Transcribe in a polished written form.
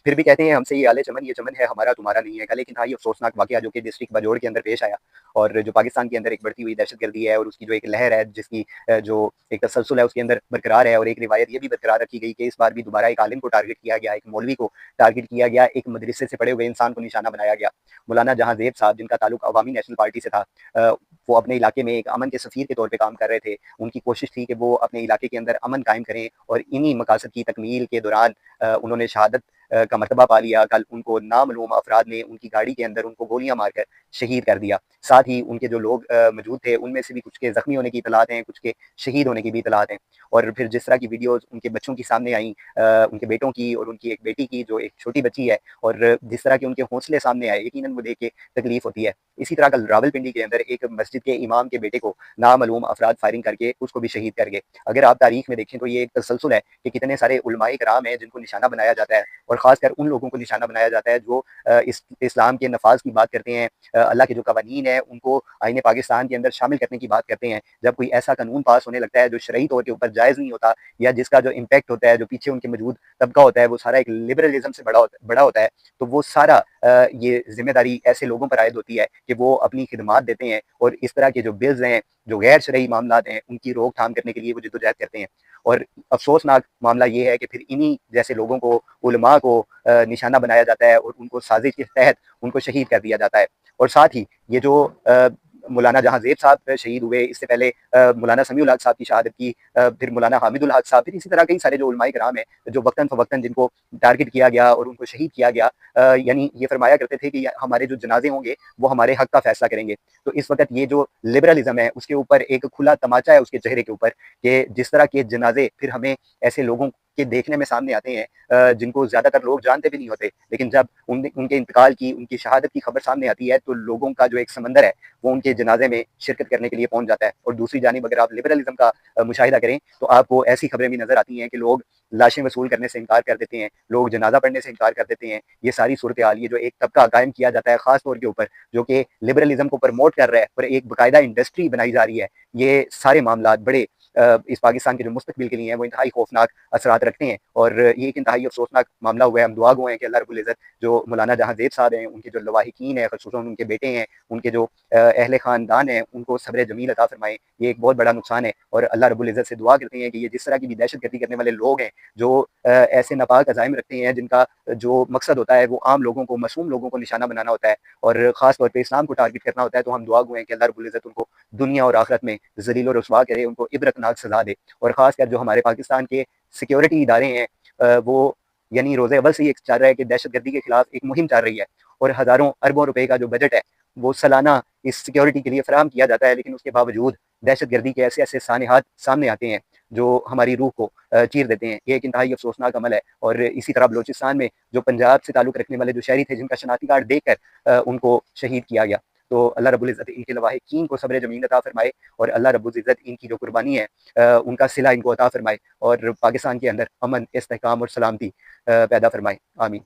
پھر بھی کہتے ہیں ہم سے یہ آلے چمن، یہ چمن ہے ہمارا تمہارا نہیں ہے۔ کل ایک انتہائی افسوسناک واقعہ جو کہ ڈسٹرکٹ باجوڑ کے اندر پیش آیا، اور جو پاکستان کے اندر ایک بڑھتی ہوئی دہشت گردی ہے اور اس کی جو ایک لہر ہے، جس کی جو ایک تسلسل ہے اس کے اندر برقرار ہے، اور ایک روایت یہ بھی برقرار رکھی گئی کہ اس بار بھی دوبارہ ایک عالم کو ٹارگٹ کیا گیا، ایک مولوی کو ٹارگٹ کیا گیا، ایک مدرسے سے پڑھے ہوئے انسان کو نشانہ بنایا گیا۔ مولانا جہاں زیب صاحب، جن کا تعلق عوامی نیشنل پارٹی سے تھا، وہ اپنے علاقے میں ایک امن کے سفیر کے طور پہ کام کر رہے تھے۔ ان کی کوشش تھی کہ وہ اپنے علاقے کے اندر امن قائم کریں، اور انہی مقاصد کی تکمیل کے دوران انہوں نے شہادت کا مرتبہ پا لیا۔ کل ان کو نامعلوم افراد نے ان کی گاڑی کے اندر ان کو گولیاں مار کر شہید کر دیا۔ ساتھ ہی ان کے جو لوگ موجود تھے ان میں سے بھی کچھ کے زخمی ہونے کی اطلاعات ہیں، کچھ کے شہید ہونے کی بھی اطلاعات ہیں۔ اور پھر جس طرح کی ویڈیوز ان کے بچوں کی سامنے آئیں، ان کے بیٹوں کی اور ان کی ایک بیٹی کی جو ایک چھوٹی بچی ہے، اور جس طرح کے ان کے حوصلے سامنے آئے، یقیناً وہ دیکھ کے تکلیف ہوتی ہے۔ اسی طرح کل راولپنڈی کے اندر ایک مسجد کے امام کے بیٹے کو نامعلوم افراد فائرنگ کر کے اس کو بھی شہید کر گئے۔ اگر آپ تاریخ میں دیکھیں تو یہ ایک تسلسل ہے کہ کتنے سارے علماء کرام ہیں جن کو نشانہ بنایا جاتا ہے، اور خاص کر ان لوگوں کو نشانہ بنایا جاتا ہے جو اسلام کے نفاذ کی بات کرتے ہیں، اللہ کے جو قوانین ہیں ان کو آئین پاکستان کے اندر شامل کرنے کی بات کرتے ہیں۔ جب کوئی ایسا قانون پاس ہونے لگتا ہے جو شرعی طور کے اوپر جائز نہیں ہوتا، یا جس کا جو امپیکٹ ہوتا ہے، جو پیچھے ان کے موجود طبقہ ہوتا ہے، وہ سارا ایک لبرلزم سے بڑا ہوتا ہے، تو وہ سارا یہ ذمہ داری ایسے لوگوں پر عائد ہوتی ہے کہ وہ اپنی خدمات دیتے ہیں، اور اس طرح کے جو بلز ہیں، جو غیر شرعی معاملات ہیں، ان کی روک تھام کرنے کے لیے وہ جدوجہد کرتے ہیں۔ اور افسوسناک معاملہ یہ ہے کہ پھر انہی جیسے لوگوں کو، علماء کو نشانہ بنایا جاتا ہے، اور ان کو سازش کے تحت ان کو شہید کر دیا جاتا ہے۔ اور ساتھ ہی یہ جو مولانا جہاں زیب صاحب شہید ہوئے، اس سے پہلے مولانا سمیع الحق صاحب کی شہادت کی، پھر مولانا حامد الحق صاحب، پھر اسی طرح کئی سارے جو علماء کرام ہیں جو وقتاً فوقتاً جن کو ٹارگٹ کیا گیا اور ان کو شہید کیا گیا، یعنی یہ فرمایا کرتے تھے کہ ہمارے جو جنازے ہوں گے وہ ہمارے حق کا فیصلہ کریں گے۔ تو اس وقت یہ جو لبرلزم ہے اس کے اوپر ایک کھلا تماچا ہے اس کے چہرے کے اوپر، کہ جس طرح کے جنازے پھر ہمیں ایسے لوگوں کے دیکھنے میں سامنے آتے ہیں جن کو زیادہ تر لوگ جانتے بھی نہیں ہوتے، لیکن جب ان کے انتقال کی، ان کی شہادت کی خبر سامنے آتی ہے تو لوگوں کا جو ایک سمندر ہے وہ ان کے جنازے میں شرکت کرنے کے لیے پہنچ جاتا ہے۔ اور دوسری جانب اگر آپ لبرلزم کا مشاہدہ کریں تو آپ کو ایسی خبریں بھی نظر آتی ہیں کہ لوگ لاشیں وصول کرنے سے انکار کر دیتے ہیں، لوگ جنازہ پڑھنے سے انکار کر دیتے ہیں۔ یہ ساری صورتحال، یہ جو ایک طبقہ قائم کیا جاتا ہے خاص طور کے اوپر جو کہ لبرلزم کو پروموٹ کر رہا ہے اور ایک باقاعدہ انڈسٹری بنائی جا رہی ہے، یہ سارے معاملات بڑے اس پاکستان کے جو مستقبل کے لیے ہیں وہ انتہائی خوفناک اثرات رکھتے ہیں، اور یہ ایک انتہائی افسوسناک معاملہ ہوا ہے۔ ہم دعا گو ہیں کہ اللہ رب العزت جو مولانا جہاں زیب صاحب ہیں، ان کے جو لواحقین ہیں، خصوصاً ان کے بیٹے ہیں، ان کے جو اہل خاندان ہیں، ان کو صبر جمیل عطا فرمائے۔ یہ ایک بہت بڑا نقصان ہے، اور اللہ رب العزت سے دعا کرتے ہیں کہ یہ جس طرح کی بھی دہشت گردی کرنے والے لوگ ہیں، جو ایسے ناپاک عزائم رکھتے ہیں جن کا جو مقصد ہوتا ہے وہ عام لوگوں کو، معصوم لوگوں کو نشانہ بنانا ہوتا ہے، اور خاص طور پہ اسلام کو ٹارگٹ کرنا ہوتا ہے، تو ہم دعا گو ہیں کہ اللہ رب العزت ان کو دنیا اور آخرت میں ذلیل و رسوا کرے، ان کو عبرتناک سزا دے۔ اور خاص کر جو ہمارے پاکستان کے سیکیورٹی ادارے ہیں، وہ یعنی روز اول سے یہ چل رہا ہے کہ دہشت گردی کے خلاف ایک مہم چل رہی ہے، اور ہزاروں اربوں روپے کا جو بجٹ ہے وہ سالانہ اس سیکیورٹی کے لیے فراہم کیا جاتا ہے، لیکن اس کے باوجود دہشت گردی کے ایسے ایسے سانحات سامنے آتے ہیں جو ہماری روح کو چیر دیتے ہیں۔ یہ ایک انتہائی افسوسناک عمل ہے۔ اور اسی طرح بلوچستان میں جو پنجاب سے تعلق رکھنے والے جو شہری تھے جن کا شناختی کارڈ دیکھ کر ان کو شہید کیا گیا، تو اللہ رب العزت ان کے لواحقین کو صبر جمیل عطا فرمائے، اور اللہ رب العزت ان کی جو قربانی ہے ان کا صلہ ان کو عطا فرمائے، اور پاکستان کے اندر امن، استحکام اور سلامتی پیدا فرمائے۔ آمین۔